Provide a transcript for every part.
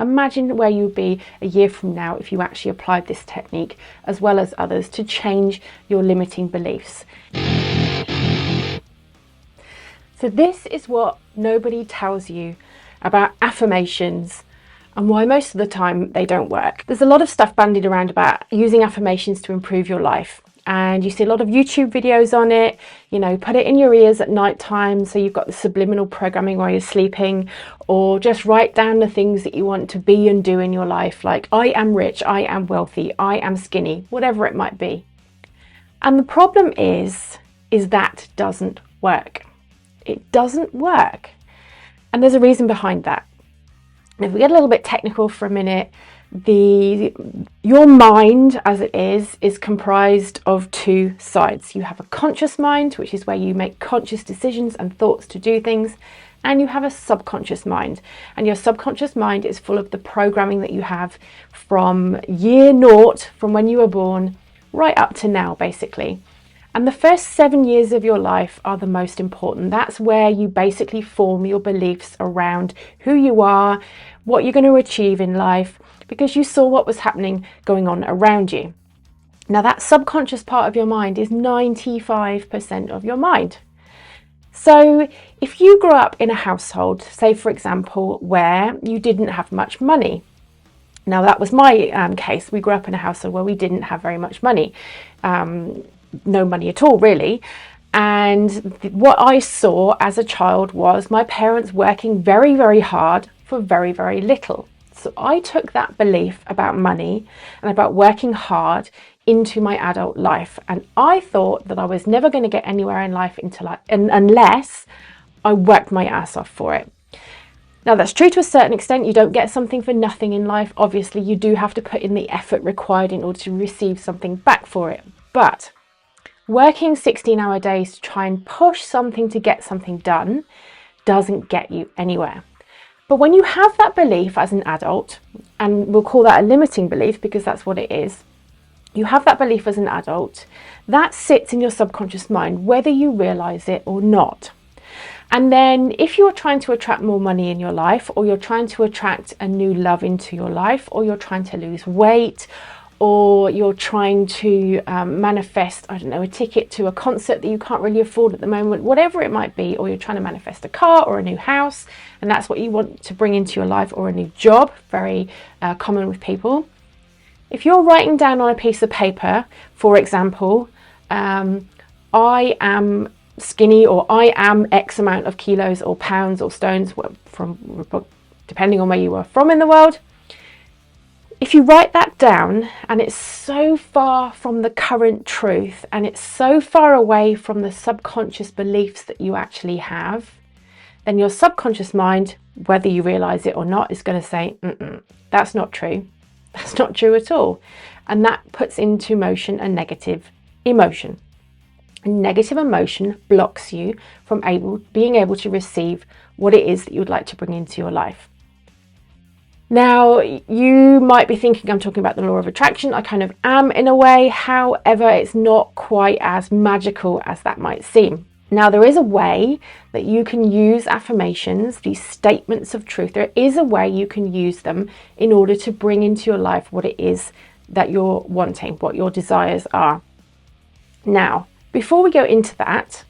Imagine where you would be a year from now if you actually applied this technique as well as others to change your limiting beliefs. So this is what nobody tells you about affirmations and why most of the time they don't work. There's a lot of stuff bandied around about using affirmations to improve your life. And you see a lot of YouTube videos on it, put it in your ears at night time so you've got the subliminal programming while you're sleeping, or just write down the things that you want to be and do in your life, like I am rich, I am wealthy, I am skinny, whatever it might be. And the problem is that doesn't work. It doesn't work. And there's a reason behind that. And if we get a little bit technical for a minute, your mind as it is comprised of two sides. You have a conscious mind, which is where you make conscious decisions and thoughts to do things, and you have a subconscious mind. And your subconscious mind is full of the programming that you have from year naught, from when you were born, right up to now, basically. And the first 7 years of your life are the most important. That's where you basically form your beliefs around who you are, what you're going to achieve in life, because you saw what was happening going on around you. Now that subconscious part of your mind is 95% of your mind. So if you grew up in a household, say for example, where you didn't have much money. Now that was my case. We grew up in a household where we didn't have very much money. No money at all, really. And what I saw as a child was my parents working very, very hard for very, very little. So I took that belief about money and about working hard into my adult life. And I thought that I was never going to get anywhere in life unless I worked my ass off for it. Now that's true to a certain extent. You don't get something for nothing in life. Obviously, you do have to put in the effort required in order to receive something back for it. But working 16-hour days to try and push something to get something done doesn't get you anywhere. But when you have that belief as an adult, and we'll call that a limiting belief because that's what it is, you have that belief as an adult, that sits in your subconscious mind, whether you realize it or not. And then if you're trying to attract more money in your life, or you're trying to attract a new love into your life, or you're trying to lose weight, or you're trying to manifest, a ticket to a concert that you can't really afford at the moment, whatever it might be, or you're trying to manifest a car or a new house, and that's what you want to bring into your life, or a new job, very common with people. If you're writing down on a piece of paper, for example, I am skinny, or I am X amount of kilos or pounds or stones, depending on where you are from in the world, if you write that down and it's so far from the current truth and it's so far away from the subconscious beliefs that you actually have, then your subconscious mind, whether you realize it or not, is going to say, that's not true. That's not true at all. And that puts into motion a negative emotion. A negative emotion blocks you from being able to receive what it is that you would like to bring into your life. Now, you might be thinking I'm talking about the law of attraction. I kind of am in a way. However, it's not quite as magical as that might seem. Now, there is a way that you can use affirmations, these statements of truth. There is a way you can use them in order to bring into your life what it is that you're wanting, what your desires are. Now, before we go into that,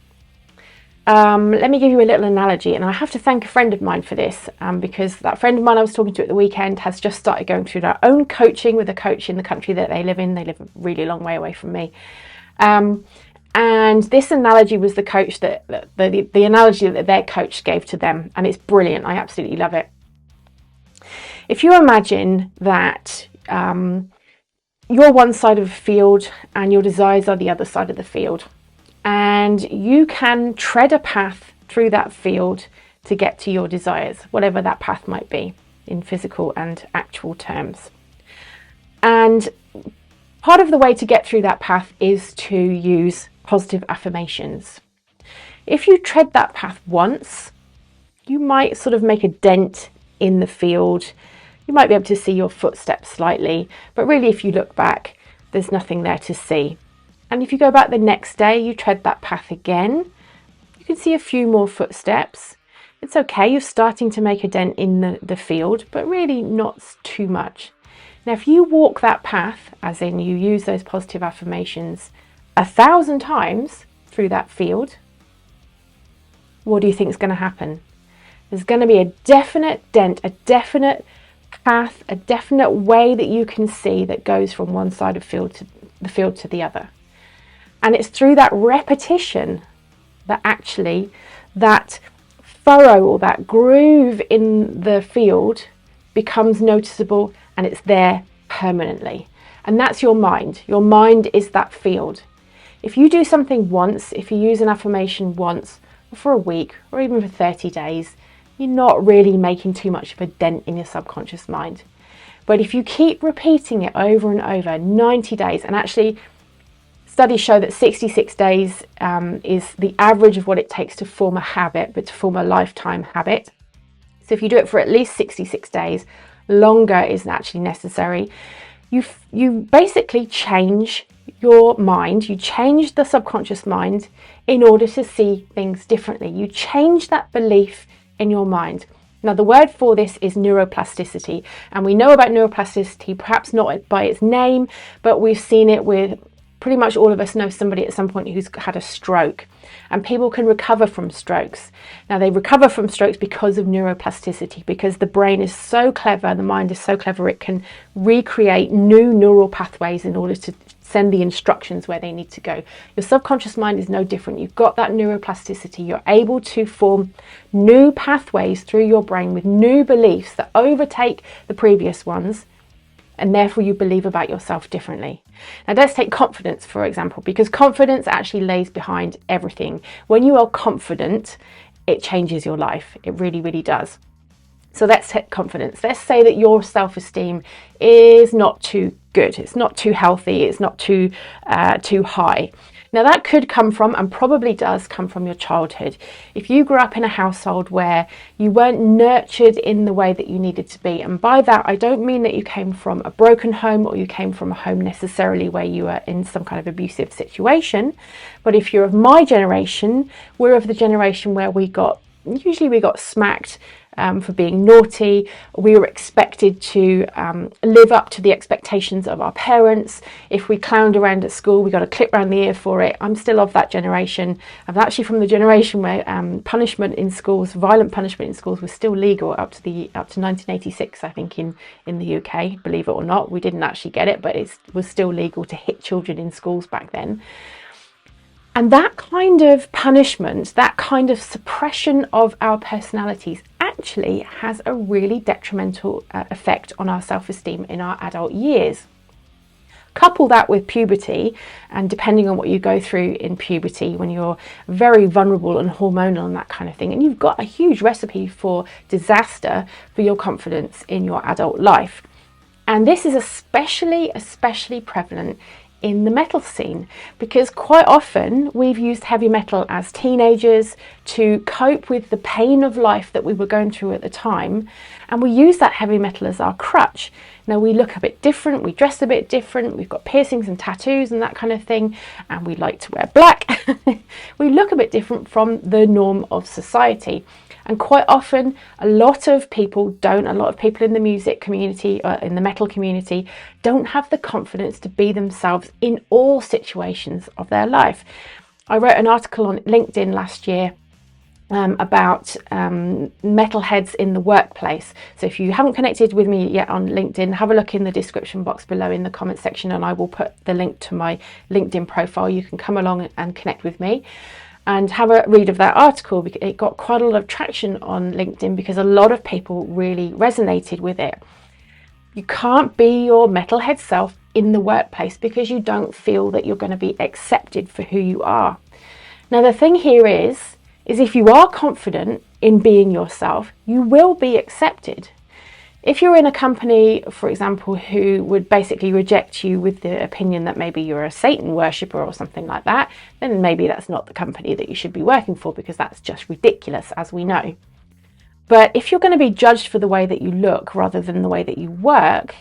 let me give you a little analogy, and I have to thank a friend of mine for this, because that friend of mine I was talking to at the weekend has just started going through their own coaching with a coach in the country that they live in. They live a really long way away from me. And this analogy was the coach the analogy that their coach gave to them, and it's brilliant. I absolutely love it. If you imagine that you're one side of a field and your desires are the other side of the field, and you can tread a path through that field to get to your desires, whatever that path might be in physical and actual terms. And part of the way to get through that path is to use positive affirmations. If you tread that path once, you might sort of make a dent in the field. You might be able to see your footsteps slightly, but really if you look back, there's nothing there to see. And if you go back the next day, you tread that path again, you can see a few more footsteps. It's okay, you're starting to make a dent in the field, but really not too much. Now, if you walk that path, as in you use those positive affirmations 1,000 times through that field, what do you think is going to happen? There's going to be a definite dent, a definite path, a definite way that you can see that goes from one side of the field to the other. And it's through that repetition that actually that furrow or that groove in the field becomes noticeable, and it's there permanently. And that's your mind. Your mind is that field. If you do something once, if you use an affirmation once, or for a week, or even for 30 days, you're not really making too much of a dent in your subconscious mind. But if you keep repeating it over and over, 90 days, and actually studies show that 66 days is the average of what it takes to form a habit, but to form a lifetime habit. So if you do it for at least 66 days, longer isn't actually necessary. You basically change your mind, you change the subconscious mind in order to see things differently. You change that belief in your mind. Now, the word for this is neuroplasticity, and we know about neuroplasticity, perhaps not by its name, but we've seen it with pretty much all of us know somebody at some point who's had a stroke, and people can recover from strokes. Now, they recover from strokes because of neuroplasticity, because the brain is so clever, the mind is so clever, it can recreate new neural pathways in order to send the instructions where they need to go. Your subconscious mind is no different. You've got that neuroplasticity. You're able to form new pathways through your brain with new beliefs that overtake the previous ones, and therefore you believe about yourself differently. Now, let's take confidence, for example, because confidence actually lays behind everything. When you are confident, it changes your life. It really, really does. So let's take confidence. Let's say that your self-esteem is not too good. It's not too healthy. It's not too high. Now, that could come from, and probably does come from, your childhood. If you grew up in a household where you weren't nurtured in the way that you needed to be, and by that I don't mean that you came from a broken home or you came from a home necessarily where you were in some kind of abusive situation, but if you're of my generation, we're of the generation where we got smacked for being naughty. We were expected to live up to the expectations of our parents. If we clowned around at school, we got a clip round the ear for it. I'm still of that generation. I'm actually from the generation where punishment in schools, violent punishment in schools, was still legal up to 1986, I think, in the UK. Believe it or not, we didn't actually get it, but it was still legal to hit children in schools back then. And that kind of punishment, that kind of suppression of our personalities actually has a really detrimental effect on our self-esteem in our adult years. Couple that with puberty, and depending on what you go through in puberty, when you're very vulnerable and hormonal and that kind of thing, and you've got a huge recipe for disaster for your confidence in your adult life. And this is especially prevalent in the metal scene, because quite often we've used heavy metal as teenagers to cope with the pain of life that we were going through at the time, and we use that heavy metal as our crutch. Now, we look a bit different, we dress a bit different, we've got piercings and tattoos and that kind of thing, and we like to wear black. We look a bit different from the norm of society. And quite often, a lot of people in the music community, or in the metal community, don't have the confidence to be themselves in all situations of their life. I wrote an article on LinkedIn last year about metalheads in the workplace. So if you haven't connected with me yet on LinkedIn, have a look in the description box below in the comment section, and I will put the link to my LinkedIn profile. You can come along and connect with me and have a read of that article. It got quite a lot of traction on LinkedIn because a lot of people really resonated with it. You can't be your metalhead self in the workplace because you don't feel that you're going to be accepted for who you are. Now, the thing here is if you are confident in being yourself, you will be accepted. If you're in a company, for example, who would basically reject you with the opinion that maybe you're a Satan worshipper or something like that, then maybe that's not the company that you should be working for, because that's just ridiculous, as we know. But if you're going to be judged for the way that you look rather than the way that you work,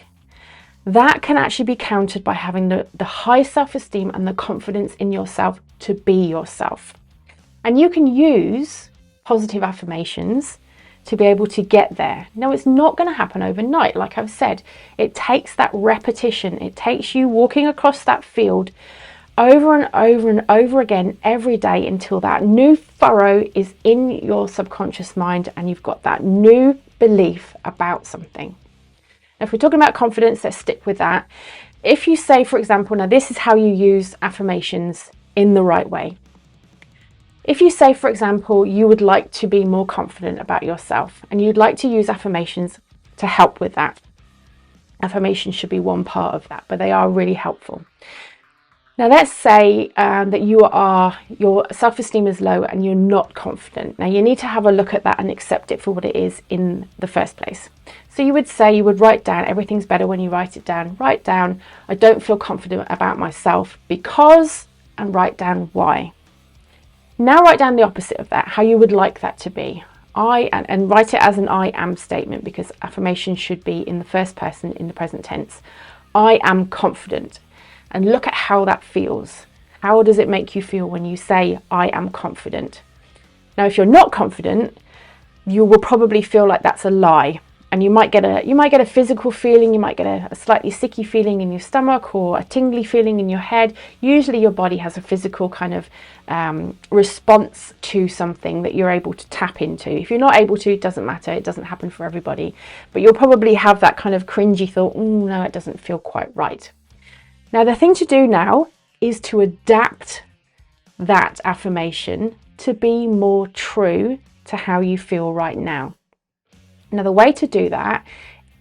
that can actually be countered by having the high self-esteem and the confidence in yourself to be yourself. And you can use positive affirmations to be able to get there. Now, it's not going to happen overnight. Like I've said, it takes that repetition. It takes you walking across that field over and over and over again every day until that new furrow is in your subconscious mind and you've got that new belief about something. Now, if we're talking about confidence, let's stick with that. If you say, for example, now this is how you use affirmations in the right way. If you say, for example, you would like to be more confident about yourself and you'd like to use affirmations to help with that. Affirmations should be one part of that, but they are really helpful. Now, let's say that your self-esteem is low and you're not confident. Now, you need to have a look at that and accept it for what it is in the first place. So you would write down, everything's better when you write it down. Write down, I don't feel confident about myself because, and write down why. Now write down the opposite of that, how you would like that to be. And write it as an I am statement, because affirmation should be in the first person in the present tense. I am confident. And look at how that feels. How does it make you feel when you say, I am confident? Now, if you're not confident, you will probably feel like that's a lie. And you might get a physical feeling, you might get a slightly sicky feeling in your stomach or a tingly feeling in your head. Usually your body has a physical kind of response to something that you're able to tap into. If you're not able to, it doesn't matter. It doesn't happen for everybody. But you'll probably have that kind of cringy thought, no, it doesn't feel quite right. Now, the thing to do now is to adapt that affirmation to be more true to how you feel right now. Now, the way to do that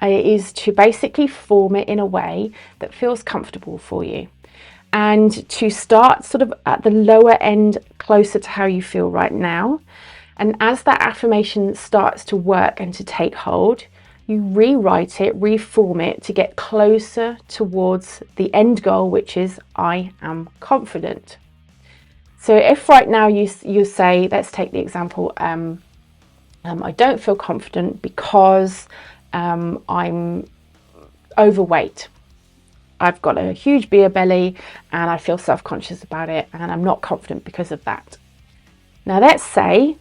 is to basically form it in a way that feels comfortable for you and to start sort of at the lower end, closer to how you feel right now. And as that affirmation starts to work and to take hold, you rewrite it, reform it to get closer towards the end goal, which is I am confident. So if right now you say, let's take the example, I don't feel confident because I'm overweight. I've got a huge beer belly and I feel self-conscious about it and I'm not confident because of that. Now let's say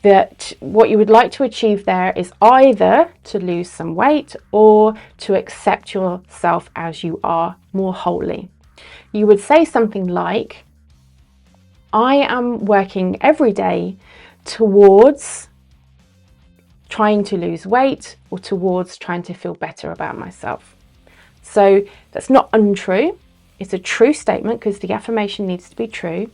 that what you would like to achieve there is either to lose some weight or to accept yourself as you are more wholly. You would say something like, I am working every day towards trying to lose weight or towards trying to feel better about myself. So that's not untrue. It's a true statement because the affirmation needs to be true.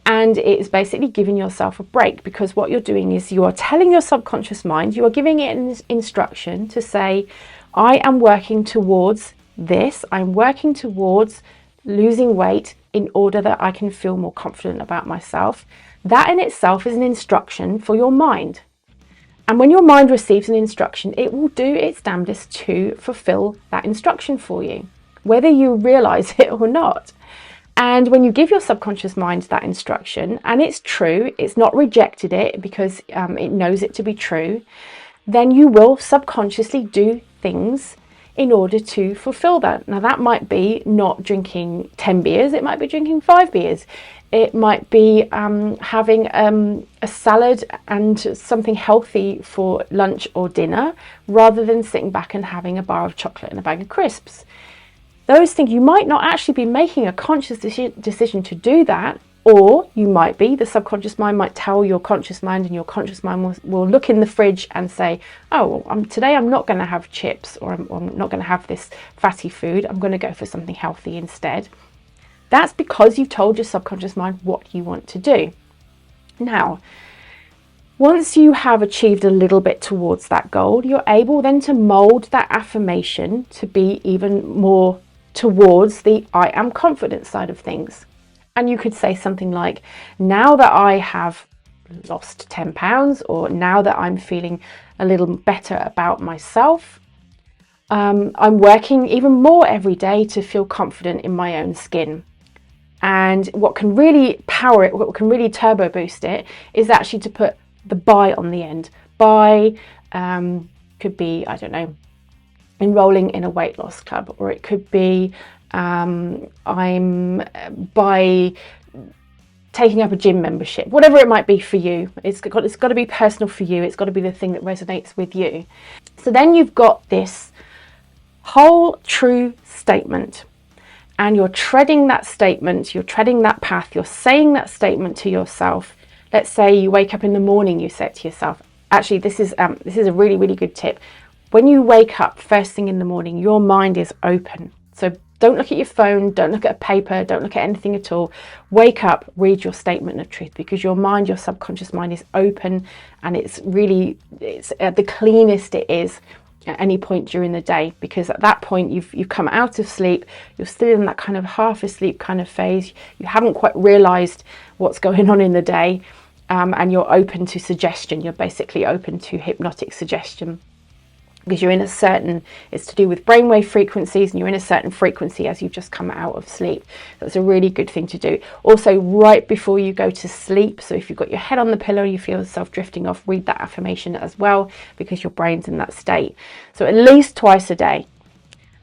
And it is basically giving yourself a break, because what you're doing is you are telling your subconscious mind, you are giving it an instruction to say, I am working towards this. I'm working towards losing weight in order that I can feel more confident about myself. That in itself is an instruction for your mind. And when your mind receives an instruction, it will do its damnedest to fulfill that instruction for you, whether you realize it or not. And when you give your subconscious mind that instruction, and it's true, it's not rejected it because it knows it to be true, then you will subconsciously do things in order to fulfill that. Now, that might be not drinking 10 beers, it might be drinking 5 beers. It might be having a salad and something healthy for lunch or dinner, rather than sitting back and having a bar of chocolate and a bag of crisps. Those things, you might not actually be making a conscious decision to do that, or you might be, the subconscious mind might tell your conscious mind, and your conscious mind will look in the fridge and say, oh, today I'm not going to have chips, or I'm not going to have this fatty food, I'm going to go for something healthy instead. That's because you've told your subconscious mind what you want to do. Now, once you have achieved a little bit towards that goal, you're able then to mold that affirmation to be even more towards the I am confident side of things. And you could say something like, now that I have lost 10 pounds, or now that I'm feeling a little better about myself, I'm working even more every day to feel confident in my own skin. And what can really power it, what can really turbo boost it, is actually to put the by on the end. By could be, I don't know, enrolling in a weight loss club, or it could be I'm by taking up a gym membership, whatever it might be for you. It's got to be personal for you. It's got to be the thing that resonates with you. So then you've got this whole true statement, and you're treading that statement, you're treading that path, you're saying that statement to yourself. Let's say you wake up in the morning, you say it to yourself. Actually, this is a really, really good tip. When you wake up first thing in the morning, your mind is open. So don't look at your phone, don't look at a paper, don't look at anything at all. Wake up, read your statement of truth, because your mind, your subconscious mind is open, and it's at the cleanest it is at any point during the day, because at that point you've come out of sleep, you're still in that kind of half asleep kind of phase, you haven't quite realized what's going on in the day, and you're open to suggestion. You're basically open to hypnotic suggestion, because it's to do with brainwave frequencies, and you're in a certain frequency as you've just come out of sleep. That's a really good thing to do. Also, right before you go to sleep, so if you've got your head on the pillow, you feel yourself drifting off, read that affirmation as well, because your brain's in that state. So at least twice a day.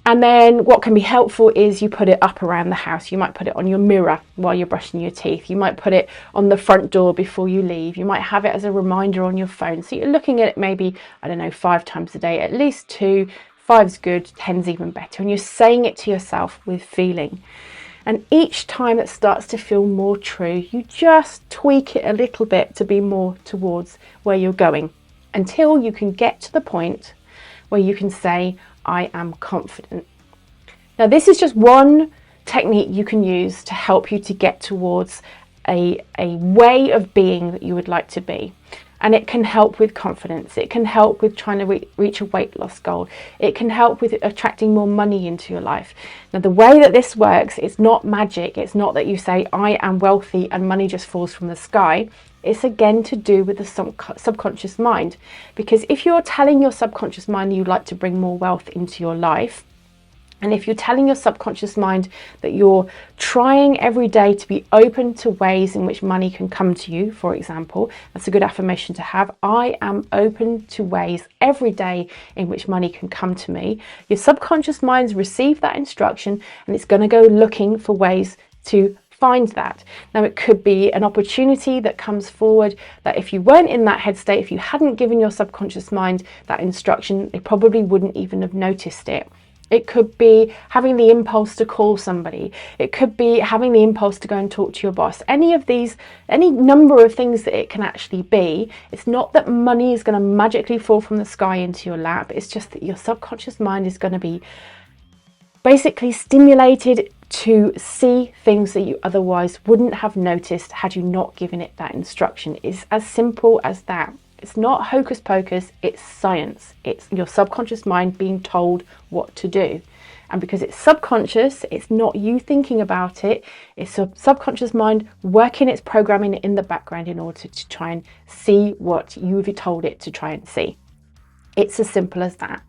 And then what can be helpful is you put it up around the house. You might put it on your mirror while you're brushing your teeth. You might put it on the front door before you leave. You might have it as a reminder on your phone. So you're looking at it maybe, 5 times a day, at least 2. 5's good, 10's even better. And you're saying it to yourself with feeling. And each time it starts to feel more true, you just tweak it a little bit to be more towards where you're going, until you can get to the point where you can say, I am confident. Now, this is just one technique you can use to help you to get towards a way of being that you would like to be. And it can help with confidence. It can help with trying to reach a weight loss goal. It can help with attracting more money into your life. Now, the way that this works, it's not magic. It's not that you say, I am wealthy and money just falls from the sky. It's again to do with the subconscious mind. Because if you're telling your subconscious mind you'd like to bring more wealth into your life, and if you're telling your subconscious mind that you're trying every day to be open to ways in which money can come to you, for example, that's a good affirmation to have. I am open to ways every day in which money can come to me. Your subconscious mind's received that instruction, and it's going to go looking for ways to find that. Now, it could be an opportunity that comes forward that if you weren't in that headstate, if you hadn't given your subconscious mind that instruction, they probably wouldn't even have noticed it. It could be having the impulse to call somebody. It could be having the impulse to go and talk to your boss. Any number of things that it can actually be. It's not that money is going to magically fall from the sky into your lap. It's just that your subconscious mind is going to be basically stimulated to see things that you otherwise wouldn't have noticed had you not given it that instruction. It's as simple as that. It's not hocus pocus, it's science. It's your subconscious mind being told what to do. And because it's subconscious, it's not you thinking about it, it's your subconscious mind working its programming in the background in order to try and see what you've told it to try and see. It's as simple as that.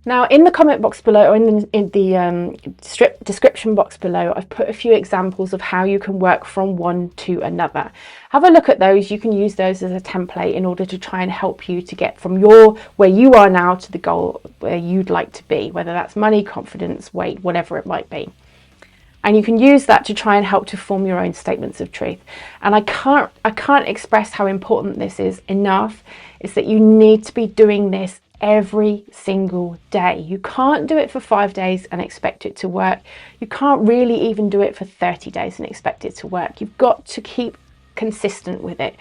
Now, in the comment box below, or in the description box below, I've put a few examples of how you can work from one to another. Have a look at those. You can use those as a template in order to try and help you to get from where you are now to the goal where you'd like to be, whether that's money, confidence, weight, whatever it might be. And you can use that to try and help to form your own statements of truth. And I can't express how important this is enough. Is that you need to be doing this every single day. You can't do it for 5 days and expect it to work. You can't really even do it for 30 days and expect it to work. You've got to keep consistent with it.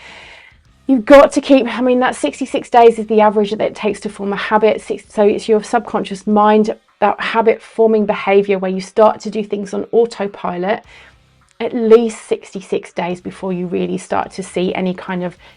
You've got to keep, that 66 days is the average that it takes to form a habit. So it's your subconscious mind, that habit forming behavior where you start to do things on autopilot. At least 66 days before you really start to see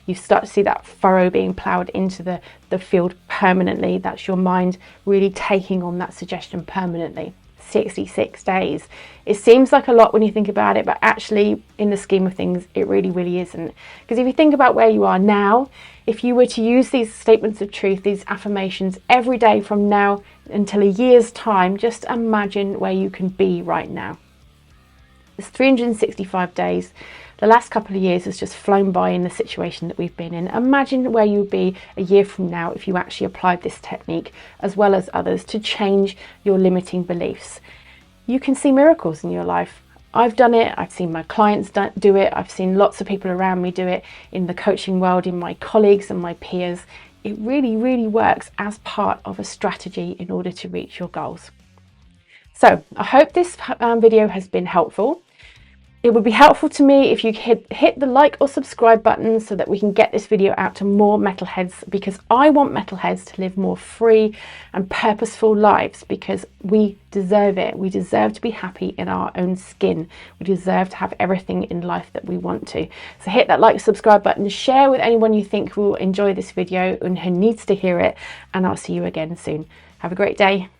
you start to see that furrow being ploughed into the field permanently. That's your mind really taking on that suggestion permanently. 66 days. It seems like a lot when you think about it, but actually in the scheme of things, it really, really isn't. Because if you think about where you are now, if you were to use these statements of truth, these affirmations every day from now until a year's time, just imagine where you can be right now. It's 365 days. The last couple of years has just flown by in the situation that we've been in. Imagine where you'd be a year from now if you actually applied this technique, as well as others, to change your limiting beliefs. You can see miracles in your life. I've done it, I've seen my clients do it, I've seen lots of people around me do it in the coaching world, in my colleagues and my peers. It really, really works as part of a strategy in order to reach your goals. So I hope this video has been helpful. It would be helpful to me if you hit the like or subscribe button so that we can get this video out to more metalheads, because I want metalheads to live more free and purposeful lives, because we deserve it. We deserve to be happy in our own skin. We deserve to have everything in life that we want to. So hit that like or subscribe button, share with anyone you think will enjoy this video and who needs to hear it, and I'll see you again soon. Have a great day.